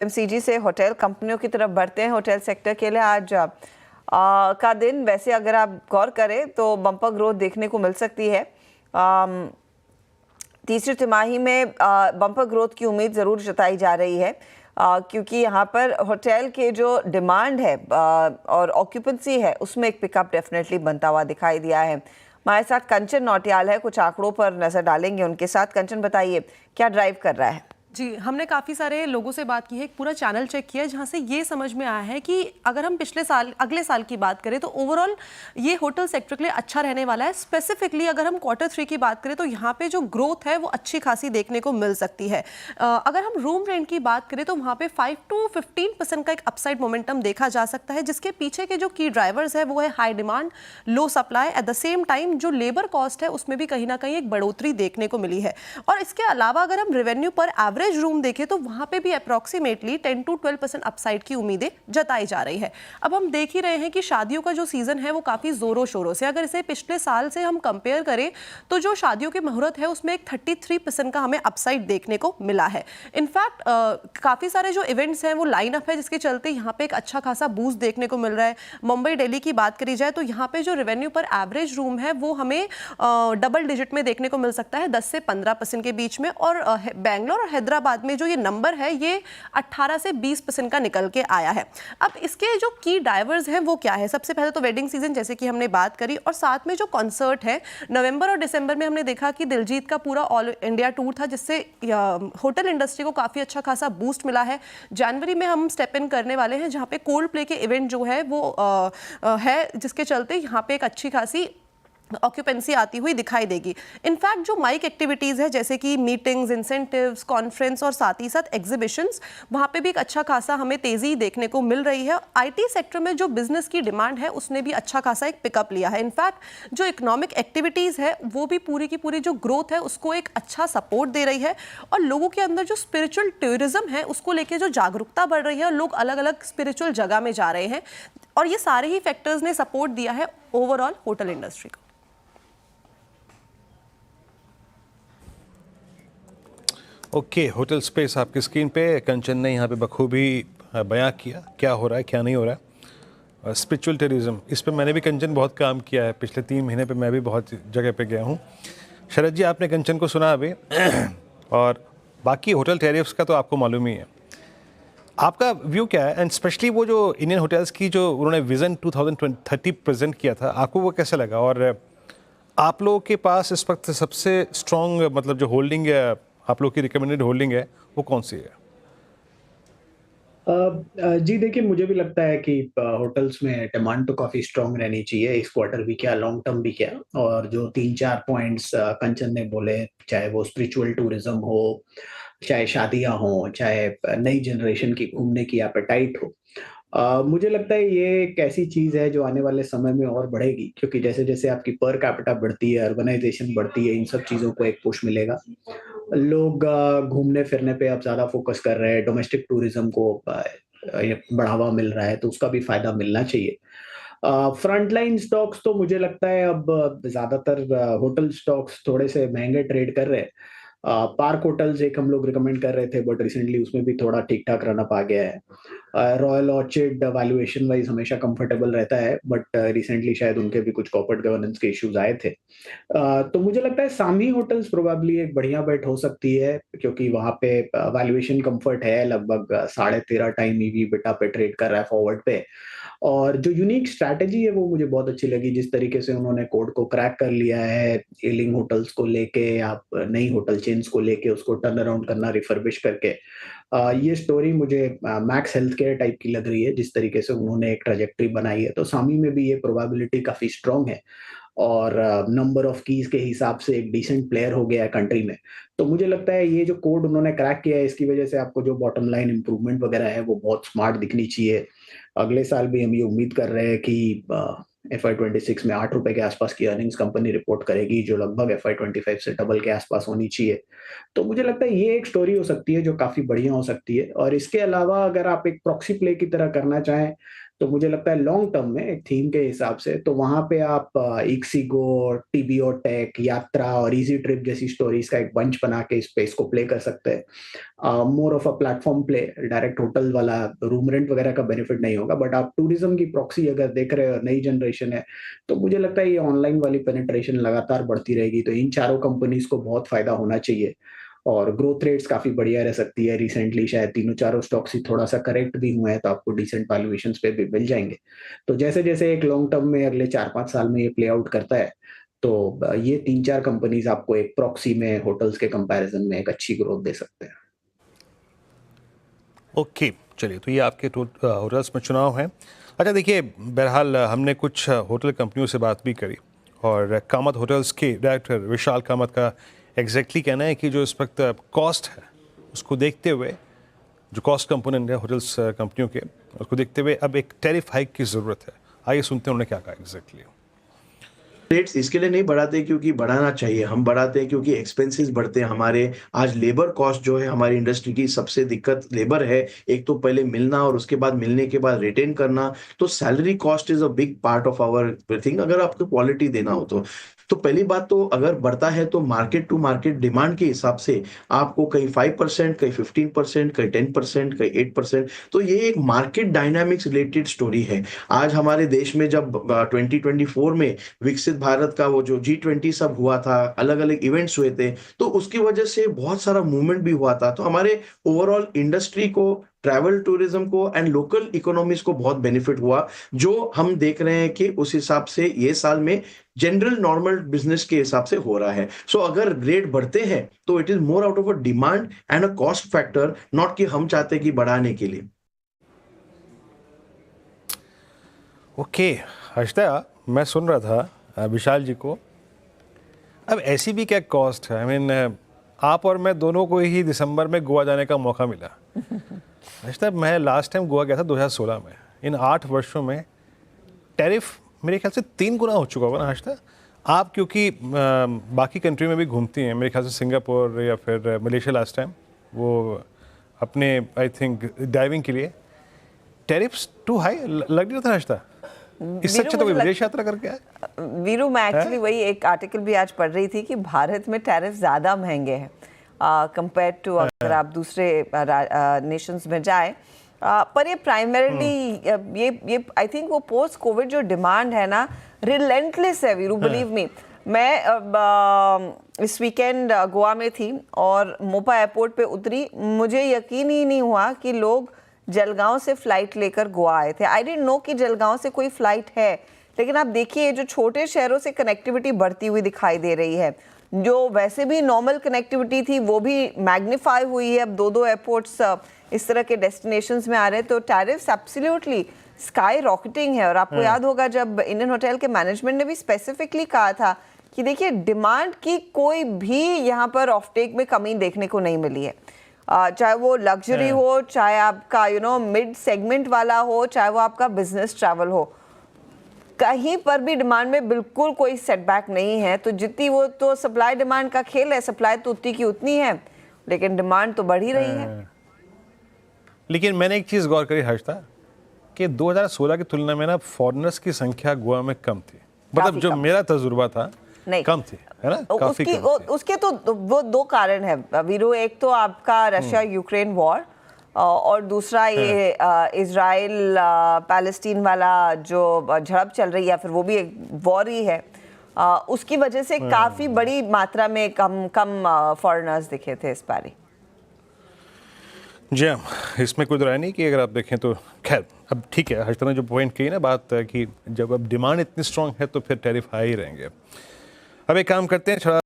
FMCG से hotel कंपनियों की तरफ बढ़ते हैं। होटल सेक्टर के लिए आज का दिन वैसे अगर आप गौर करें तो बम्पर ग्रोथ देखने को मिल सकती है। तीसरी तिमाही में बम्पर ग्रोथ की उम्मीद ज़रूर जताई जा रही है, क्योंकि यहाँ पर होटल के जो डिमांड है और ऑक्यूपेंसी है उसमें एक पिकअप डेफिनेटली बनता हुआ दिखाई दिया है। हमारे साथ कंचन नौटियाल है, कुछ आंकड़ों पर नज़र डालेंगे उनके साथ। कंचन, बताइए क्या ड्राइव कर रहा है? जी, हमने काफ़ी सारे लोगों से बात की है, एक पूरा चैनल चेक किया है जहाँ से ये समझ में आया है कि अगर हम पिछले साल अगले साल की बात करें तो ओवरऑल ये होटल सेक्टर के लिए अच्छा रहने वाला है। स्पेसिफिकली अगर हम Q3 की बात करें तो यहाँ पे जो ग्रोथ है वो अच्छी खासी देखने को मिल सकती है। अगर हम रूम रेंट की बात करें तो वहाँ पे 5 to 15% का एक अपसाइड मोमेंटम देखा जा सकता है, जिसके पीछे के जो की ड्राइवर्स है वो है high demand, low supply. At the same time जो लेबर कॉस्ट है उसमें भी कहीं ना कहीं एक बढ़ोतरी देखने को मिली है। और इसके अलावा अगर हम रेवेन्यू पर एवरेज रूम देखें तो वहां पे भी अप्रॉक्सीमेटली 10 to 12% अपसाइड की उम्मीदें जताई जा रही है। अब हम देख ही रहे हैं कि शादियों का जो सीजन है वो काफी जोरों शोरों से, अगर इसे पिछले साल से हम कंपेयर करें तो जो शादियों के मुहूर्त है उसमें एक 33% का हमें अपसाइड देखने को मिला है। इनफैक्ट काफी सारे जो इवेंट्स हैं वो लाइन अप है, जिसके चलते यहाँ पे एक अच्छा खासा बूस्ट देखने को मिल रहा है। मुंबई दिल्ली की बात करी जाए तो यहाँ पे जो रेवेन्यू पर एवरेज रूम है वो हमें डबल डिजिट में देखने को मिल सकता है, 10 से 15% के बीच में। और बैंगलोर और हैदराबाद में जो ये नंबर है ये 18 से 20% का निकल के आया है। अब इसके जो की ड्राइवर्स हैं वो क्या है? सबसे पहले तो वेडिंग सीजन जैसे कि हमने बात करी, और साथ में जो कॉन्सर्ट है नवंबर और दिसंबर में हमने देखा कि दिलजीत का पूरा ऑल इंडिया टूर था, जिससे होटल इंडस्ट्री को काफ़ी अच्छा खासा बूस्ट मिला है। जनवरी में हम स्टेप इन करने वाले हैं जहाँ पे कोल्ड प्ले के इवेंट जो है वो है, जिसके चलते यहाँ पे एक अच्छी खासी ऑक्यूपेंसी आती हुई दिखाई देगी। इनफैक्ट जो माइक एक्टिविटीज़ है जैसे कि मीटिंग्स, इंसेंटिव्स, कॉन्फ्रेंस और साथ ही साथ एग्जीबिशंस, वहाँ पे भी एक अच्छा खासा हमें तेज़ी देखने को मिल रही है। आईटी सेक्टर में जो बिजनेस की डिमांड है उसने भी अच्छा खासा एक पिकअप लिया है। इनफैक्ट जो इकोनॉमिक एक्टिविटीज़ है वो भी पूरी की पूरी जो ग्रोथ है उसको एक अच्छा सपोर्ट दे रही है, और लोगों के अंदर जो स्पिरिचुअल टूरिज्म है उसको लेकर जो जागरूकता बढ़ रही है और लोग अलग अलग स्पिरिचुअल जगह में जा रहे हैं, और ये सारे ही फैक्टर्स ने सपोर्ट दिया है ओवरऑल होटल इंडस्ट्री को। ओके, होटल स्पेस आपकी स्क्रीन पे कंचन ने यहाँ पे बखूबी बयां किया क्या हो रहा है क्या नहीं हो रहा है। स्पिरिचुअल टूरिज्म, इस पे मैंने भी कंचन बहुत काम किया है, पिछले 3 महीने पे मैं भी बहुत जगह पे गया हूँ। शरद जी, आपने कंचन को सुना अभी और बाकी होटल टैरिफ्स का तो आपको मालूम ही है। आपका व्यू क्या है, एंड स्पेशली वो जो इंडियन होटल्स की जो उन्होंने विज़न 2030 प्रेजेंट किया था, आपको वो कैसा लगा? और आप लोगों के पास इस वक्त सबसे स्ट्रॉन्ग मतलब जो होल्डिंग है, आप लोग की रिकमेंडेड होल्डिंग है, वो कौन सी है? जी देखिए, मुझे भी लगता है कि होटल्स में डिमांड तो काफ़ी स्ट्रॉन्ग रहनी चाहिए, इस क्वार्टर भी क्या, लॉन्ग टर्म भी क्या। और जो 3-4 पॉइंट्स कंचन ने बोले, चाहे वो स्पिरिचुअल टूरिज्म हो, चाहे शादियाँ हों, चाहे नई जनरेशन की घूमने की एपेटाइट हो, मुझे लगता है ये एक ऐसी चीज़ है जो आने वाले समय में और बढ़ेगी, क्योंकि जैसे-जैसे आपकी पर कैपिटा बढ़ती है, अर्बनाइज़ेशन बढ़ती है, इन सब चीज़ों को एक पुश मिलेगा। लोग घूमने-फिरने पे अब ज़्यादा फ़ोकस कर रहे हैं, डोमेस्टिक टूरिज़्म को ये बढ़ावा मिल रहा है, तो उसका भी फ़ायदा मिलना चाहिए। फ्रंटलाइन स्टॉक्स तो मुझे लगता है अब ज़्यादातर होटल स्टॉक्स थोड़े से महँगे ट्रेड कर रहे हैं। पार्क होटल्स एक हम लोग रिकमेंड कर रहे थे, बट रिसेंटली उसमें भी थोड़ा ठीक-ठाक रन अप आ गया है। रॉयल ऑर्चिड वैल्यूएशन वाइज़ हमेशा कंफर्टेबल रहता है, बट रिसेंटली शायद उनके भी कुछ कॉर्पोरेट गवर्नेंस के इश्यूज़ आए थे। तो मुझे लगता है सामी होटल्स प्रोबेबली एक बढ़िया बेट हो सकती है, क्योंकि वहाँ पे वैल्यूएशन कंफर्ट है, लगभग 13.5 टाइम ईवी/एबिटा पे ट्रेड कर रहा है फॉरवर्ड पे। और जो यूनिक स्ट्रैटेजी है वो मुझे बहुत अच्छी लगी, जिस तरीके से उन्होंने कोड को क्रैक कर लिया है, एलिंग होटल्स को लेके या नई होटल चेन्स को लेके उसको टर्न अराउंड करना रिफर्बिश करके। ये स्टोरी मुझे मैक्स हेल्थ केयर टाइप की लग रही है, जिस तरीके से उन्होंने एक ट्रैजेक्टरी बनाई है, तो सामी में भी ये प्रोबेबिलिटी काफ़ी स्ट्रॉन्ग है। और नंबर ऑफ कीज़ के हिसाब से एक डिसेंट प्लेयर हो गया है कंट्री में। तो मुझे लगता है ये जो कोड उन्होंने क्रैक किया है, इसकी वजह से आपको जो बॉटम लाइन इम्प्रूवमेंट वगैरह है वो बहुत स्मार्ट दिखनी चाहिए। अगले साल भी हम ये उम्मीद कर रहे हैं कि एफआई 26 में ₹8 के आसपास की अर्निंग्स कंपनी रिपोर्ट करेगी, जो लगभग एफआई 25 से डबल के आसपास होनी चाहिए। तो मुझे लगता है ये एक स्टोरी हो सकती है जो काफ़ी बढ़िया हो सकती है। और इसके अलावा अगर आप एक प्रॉक्सी प्ले की तरह करना चाहें, तो मुझे लगता है लॉन्ग टर्म में एक थीम के हिसाब से तो वहाँ पे आप इक्सिगो, टीबीओ टेक, यात्रा और इजी ट्रिप जैसी स्टोरीज का एक बंच बना के इस स्पेस को प्ले कर सकते हैं। More of a platform play, direct hotel वाला रूम रेंट वगैरह का बेनिफिट नहीं होगा, बट आप टूरिज्म की प्रॉक्सी अगर देख रहे हो, नई जनरेशन है, तो मुझे लगता है ये ऑनलाइन वाली पेनिट्रेशन लगातार बढ़ती रहेगी, तो इन चारों कंपनीज को बहुत फायदा होना चाहिए और ग्रोथ रेट्स काफी बढ़िया रह सकती है। रिसेंटली शायद तीनों चारों स्टॉक्स ही थोड़ा सा करेक्ट भी हुए हैं, तो आपको डिसेंट वैल्यूएशंस पे भी मिल जाएंगे। तो जैसे जैसे एक लॉन्ग टर्म में अगले 4-5 साल में ये प्ले आउट करता है, तो ये 3-4 कंपनीज आपको एक प्रॉक्सी में होटल्स के कंपैरिजन में एक अच्छी ग्रोथ दे सकते हैं। ओके, चलिए, तो ये आपके होटल्स में चुनाव है। अच्छा देखिए, बहरहाल हमने कुछ होटल कंपनियों से बात भी करी और कामत होटल्स के डायरेक्टर विशाल कामत का एग्जैक्टली कहना है कि जो इस वक्त कॉस्ट है उसको देखते हुए, जो कॉस्ट कंपोनेंट है होटल्स कंपनियों के, उसको देखते हुए अब एक टैरिफ हाइक की ज़रूरत है। आइए सुनते हैं उन्होंने क्या कहा एग्जैक्टली। रेट्स इसके लिए नहीं बढ़ाते क्योंकि बढ़ाना चाहिए, हम बढ़ाते हैं क्योंकि एक्सपेंसेस बढ़ते हैं हमारे। आज लेबर कॉस्ट जो है हमारी इंडस्ट्री की सबसे दिक्कत लेबर है, एक तो पहले मिलना और उसके बाद मिलने के बाद रिटेन करना, तो salary cost is a big part of our thing अगर आपको क्वालिटी देना हो तो पहली बात तो अगर बढ़ता है तो मार्केट टू मार्केट डिमांड के हिसाब से आपको कहीं 5%, कहीं 15%, कहीं 10%, कहीं 8%, तो ये एक मार्केट डायनामिक्स रिलेटेड स्टोरी है। आज हमारे देश में जब 2024 में विकसित भारत का वो जो G20 सब हुआ था, अलग अलग इवेंट्स हुए थे, तो उसकी वजह से बहुत सारा मूवमेंट भी हुआ था, तो हमारे ओवरऑल इंडस्ट्री को, ट्रैवल टूरिज्म को एंड लोकल इकोनॉमीज को बहुत बेनिफिट हुआ, जो हम देख रहे हैं कि उस हिसाब से ये साल में जनरल नॉर्मल बिजनेस के हिसाब से हो रहा है। सो अगर रेट बढ़ते हैं तो it is more out of a demand and a cost factor, not कि हम चाहते कि बढ़ाने के लिए। ओके, हर्षदा, मैं सुन रहा था विशाल जी को। अब ऐसी भी क्या कॉस्ट है? आई मीन आप और मैं दोनों को ही दिसंबर में गोवा जाने का मौका मिला। हर्षदा, मैं लास्ट टाइम गोवा गया था 2016 में। इन 8 वर्षों में टैरिफ मेरे ख्याल से 3 गुना हो चुका होगा ना हर्षदा? आप क्योंकि बाकी कंट्री में भी घूमती हैं, मेरे ख्याल से सिंगापुर या फिर मलेशिया लास्ट टाइम, वो अपने आई थिंक डाइविंग के लिए, टैरिफ्स टू हाई लग रहा था हर्षदा? इससे अच्छा तो कोई विदेश यात्रा करके आए। वीरू, मैं एक्चुअली वही एक आर्टिकल भी आज पढ़ रही थी कि भारत में टैरिफ ज़्यादा महंगे हैं कंपेयर टू अगर आप दूसरे नेशंस में जाए। पर ये प्राइमरीली ये आई थिंक वो पोस्ट कोविड जो डिमांड है ना, रिलेंटलेस है वीरू, बिलीव मी। मैं इस वीकेंड गोवा में थी और मोपा एयरपोर्ट पे उतरी, मुझे यकीन ही नहीं हुआ कि लोग जलगांव से फ्लाइट लेकर गोवा आए थे। आई डिडंट नो कि जलगांव से कोई फ्लाइट है, लेकिन आप देखिए जो छोटे शहरों से कनेक्टिविटी बढ़ती हुई दिखाई दे रही है। जो वैसे भी नॉर्मल कनेक्टिविटी थी वो भी मैग्नीफाई हुई है। अब 2-2 एयरपोर्ट्स इस तरह के डेस्टिनेशंस में आ रहे हैं, तो टैरिफ्स एब्सोल्युटली स्काई रॉकेटिंग है। और आपको याद होगा जब इंडियन होटल के मैनेजमेंट ने भी स्पेसिफिकली कहा था कि देखिए डिमांड की कोई भी यहाँ पर ऑफटेक में कमी देखने को नहीं मिली है, चाहे वो लग्जरी हो, चाहे आपका मिड सेगमेंट वाला हो, चाहे वो आपका बिजनेस ट्रैवल हो, कहीं पर भी डिमांड में बिल्कुल कोई सेटबैक नहीं है। तो जितनी वो तो सप्लाई डिमांड का खेल है, सप्लाई तो उतनी की उतनी है, लेकिन डिमांड तो बढ़ ही रही है। लेकिन मैंने एक चीज़ गौर करी हर्षदा कि 2016 की तुलना में ना फॉरेनर्स की संख्या गोवा में कम थी। मतलब जो मेरा तजुर्बा था कम थी, है ना? काफी कम थी। उसके तो वो 2 कारण है वीरू। एक तो आपका रशिया यूक्रेन वॉर और दूसरा ये इजराइल पैलेस्टीन वाला जो झड़प चल रही है, फिर वो भी एक वॉर ही है। उसकी वजह से काफी बड़ी मात्रा में कम फॉरेनर्स दिखे थे इस बारी। जी हाँ, इसमें कोई राय नहीं कि अगर आप देखें तो खैर अब ठीक है। हर्षदा ने जो पॉइंट की ना बात कि जब अब डिमांड इतनी स्ट्रांग है तो फिर टैरिफ हाई ही रहेंगे। अब एक काम करते हैं, थोड़ा